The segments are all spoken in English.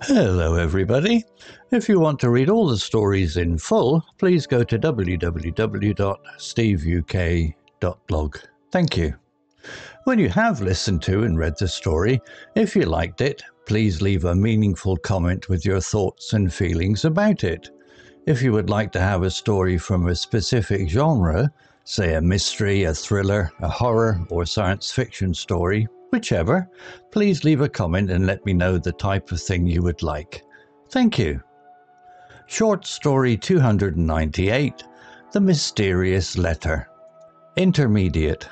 Hello everybody. If you want to read all the stories in full, please go to www.steveuk.blog. Thank you. When you have listened to and read the story, if you liked it, please leave a meaningful comment with your thoughts and feelings about it. If you would like to have a story from a specific genre, say a mystery, a thriller, a horror, or science fiction story, whichever, please leave a comment and let me know the type of thing you would like. Thank you. Short Story 298, The Mysterious Letter. Intermediate.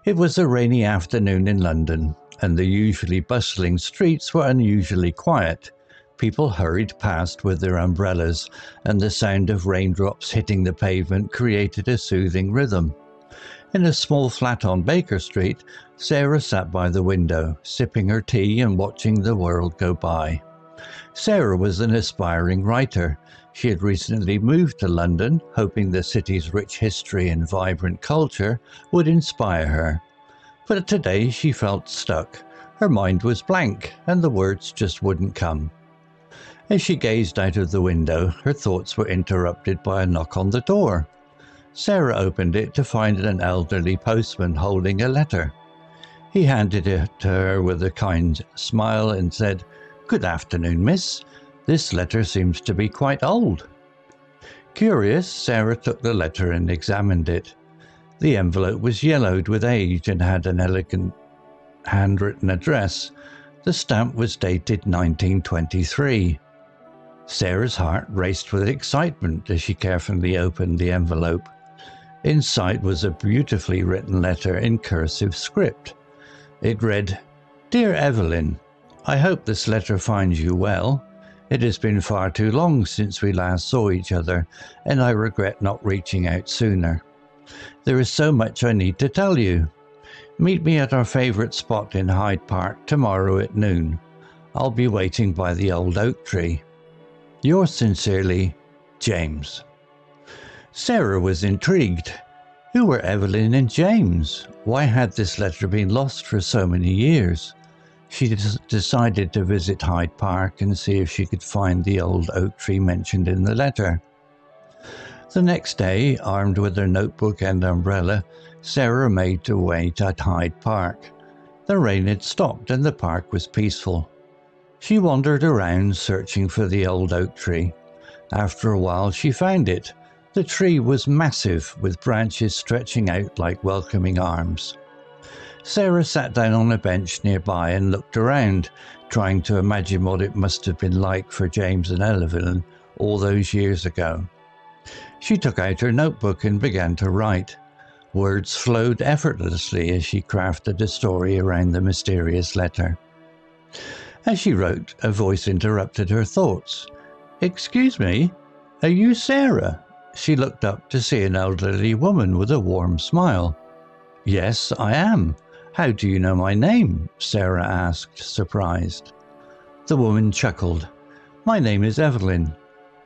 It was a rainy afternoon in London, and the usually bustling streets were unusually quiet. People hurried past with their umbrellas, and the sound of raindrops hitting the pavement created a soothing rhythm. In a small flat on Baker Street, Sarah sat by the window, sipping her tea and watching the world go by. Sarah was an aspiring writer. She had recently moved to London, hoping the city's rich history and vibrant culture would inspire her. But today she felt stuck. Her mind was blank, and the words just wouldn't come. As she gazed out of the window, her thoughts were interrupted by a knock on the door. Sarah opened it to find an elderly postman holding a letter. He handed it to her with a kind smile and said, "Good afternoon, miss. This letter seems to be quite old." Curious, Sarah took the letter and examined it. The envelope was yellowed with age and had an elegant handwritten address. The stamp was dated 1923. Sarah's heart raced with excitement as she carefully opened the envelope. Inside was a beautifully written letter in cursive script. It read, "Dear Evelyn, I hope this letter finds you well. It has been far too long since we last saw each other, and I regret not reaching out sooner. There is so much I need to tell you. Meet me at our favourite spot in Hyde Park tomorrow at noon. I'll be waiting by the old oak tree. Yours sincerely, James." Sarah was intrigued. Who were Evelyn and James? Why had this letter been lost for so many years? She decided to visit Hyde Park and see if she could find the old oak tree mentioned in the letter. The next day, armed with her notebook and umbrella, Sarah made her way to Hyde Park. The rain had stopped and the park was peaceful. She wandered around searching for the old oak tree. After a while she found it. The tree was massive, with branches stretching out like welcoming arms. Sarah sat down on a bench nearby and looked around, trying to imagine what it must have been like for James and Evelyn all those years ago. She took out her notebook and began to write. Words flowed effortlessly as she crafted a story around the mysterious letter. As she wrote, a voice interrupted her thoughts. "Excuse me, are you Sarah?" She looked up to see an elderly woman with a warm smile. "Yes, I am. How do you know my name?" Sarah asked, surprised. The woman chuckled. "My name is Evelyn.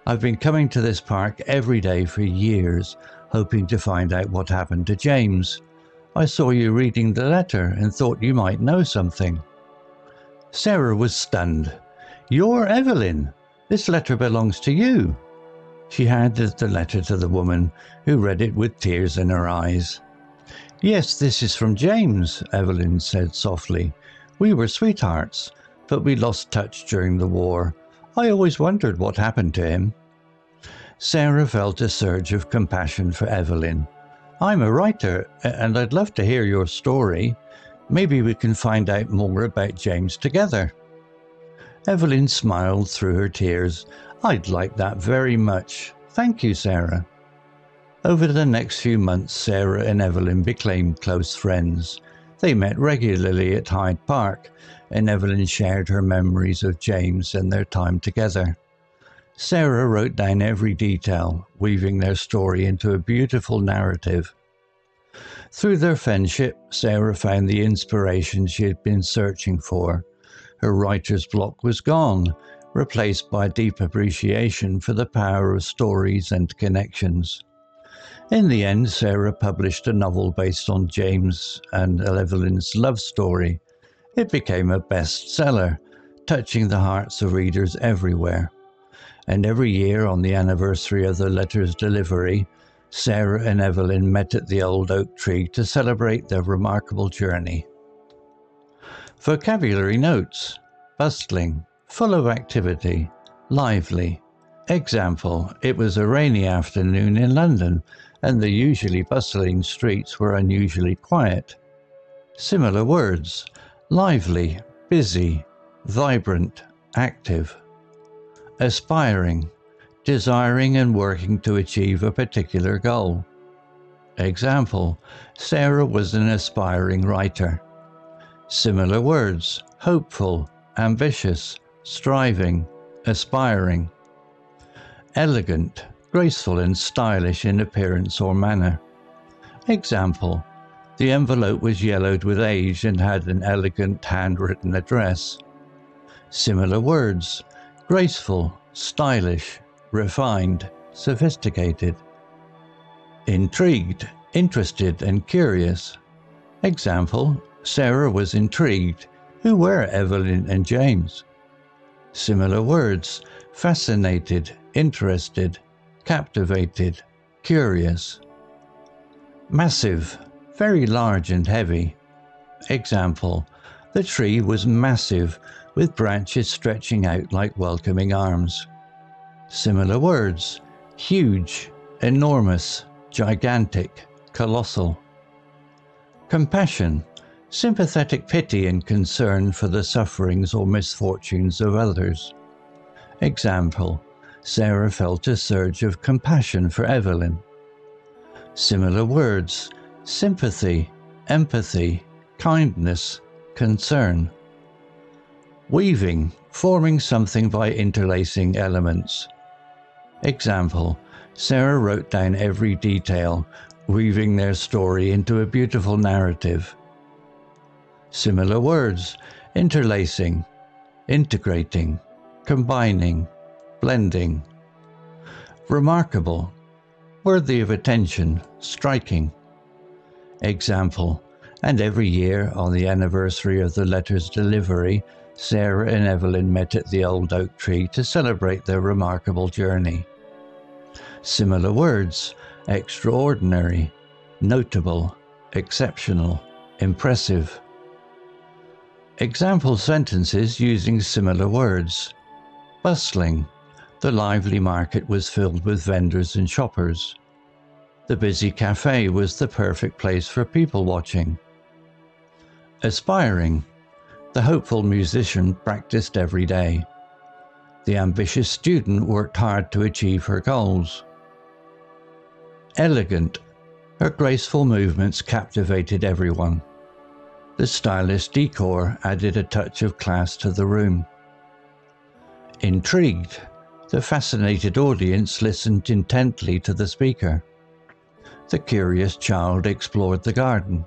I've been coming to this park every day for years, hoping to find out what happened to James. I saw you reading the letter and thought you might know something." Sarah was stunned. "You're Evelyn. This letter belongs to you." She handed the letter to the woman, who read it with tears in her eyes. "Yes, this is from James," Evelyn said softly. "We were sweethearts, but we lost touch during the war. I always wondered what happened to him." Sarah felt a surge of compassion for Evelyn. "I'm a writer, and I'd love to hear your story. Maybe we can find out more about James together." Evelyn smiled through her tears. "I'd like that very much. Thank you, Sarah." Over the next few months, Sarah and Evelyn became close friends. They met regularly at Hyde Park, and Evelyn shared her memories of James and their time together. Sarah wrote down every detail, weaving their story into a beautiful narrative. Through their friendship, Sarah found the inspiration she had been searching for. Her writer's block was gone, replaced by deep appreciation for the power of stories and connections. In the end, Sarah published a novel based on James and Evelyn's love story. It became a bestseller, touching the hearts of readers everywhere. And every year on the anniversary of the letter's delivery, Sarah and Evelyn met at the old oak tree to celebrate their remarkable journey. Vocabulary notes: bustling, full of activity, lively. Example, it was a rainy afternoon in London, and the usually bustling streets were unusually quiet. Similar words: lively, busy, vibrant, active. Aspiring, desiring and working to achieve a particular goal. Example, Sarah was an aspiring writer. Similar words: hopeful, ambitious, striving, aspiring. Elegant, graceful and stylish in appearance or manner. Example, the envelope was yellowed with age and had an elegant handwritten address. Similar words: graceful, stylish, refined, sophisticated. Intrigued, interested and curious. Example, Sarah was intrigued. Who were Evelyn and James? Similar words: fascinated, interested, captivated, curious. Massive, very large and heavy. Example, the tree was massive, with branches stretching out like welcoming arms. Similar words: huge, enormous, gigantic, colossal. Compassion, sympathetic pity and concern for the sufferings or misfortunes of others. Example, Sarah felt a surge of compassion for Evelyn. Similar words: sympathy, empathy, kindness, concern. Weaving, forming something by interlacing elements. Example, Sarah wrote down every detail, weaving their story into a beautiful narrative. Similar words: interlacing, integrating, combining, blending. Remarkable, worthy of attention, striking. Example, and every year on the anniversary of the letter's delivery, Sarah and Evelyn met at the old oak tree to celebrate their remarkable journey. Similar words: extraordinary, notable, exceptional, impressive. Example sentences using similar words. Bustling, the lively market was filled with vendors and shoppers. The busy cafe was the perfect place for people watching. Aspiring, the hopeful musician practiced every day. The ambitious student worked hard to achieve her goals. Elegant, her graceful movements captivated everyone. The stylish decor added a touch of class to the room. Intrigued, the fascinated audience listened intently to the speaker. The curious child explored the garden.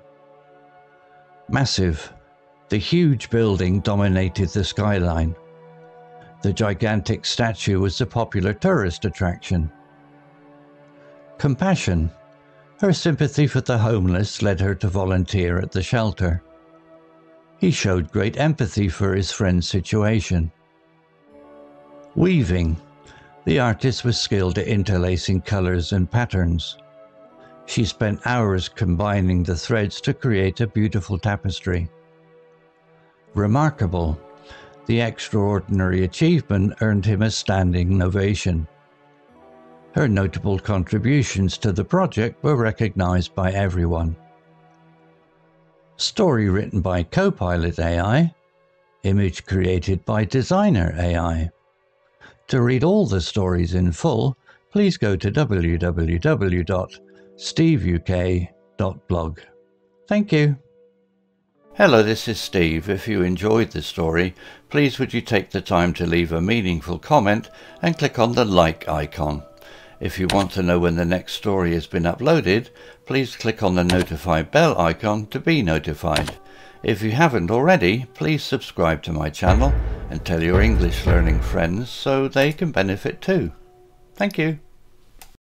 Massive, the huge building dominated the skyline. The gigantic statue was a popular tourist attraction. Compassion, her sympathy for the homeless led her to volunteer at the shelter. He showed great empathy for his friend's situation. Weaving, the artist was skilled at interlacing colors and patterns. She spent hours combining the threads to create a beautiful tapestry. Remarkable, the extraordinary achievement earned him a standing ovation. Her notable contributions to the project were recognized by everyone. Story written by Copilot AI. Image created by Designer AI. To read all the stories in full, please go to www.steveuk.blog. Thank you. Hello, this is Steve. If you enjoyed the story, please would you take the time to leave a meaningful comment and click on the like icon. If you want to know when the next story has been uploaded, please click on the notify bell icon to be notified. If you haven't already, please subscribe to my channel and tell your English learning friends so they can benefit too. Thank you.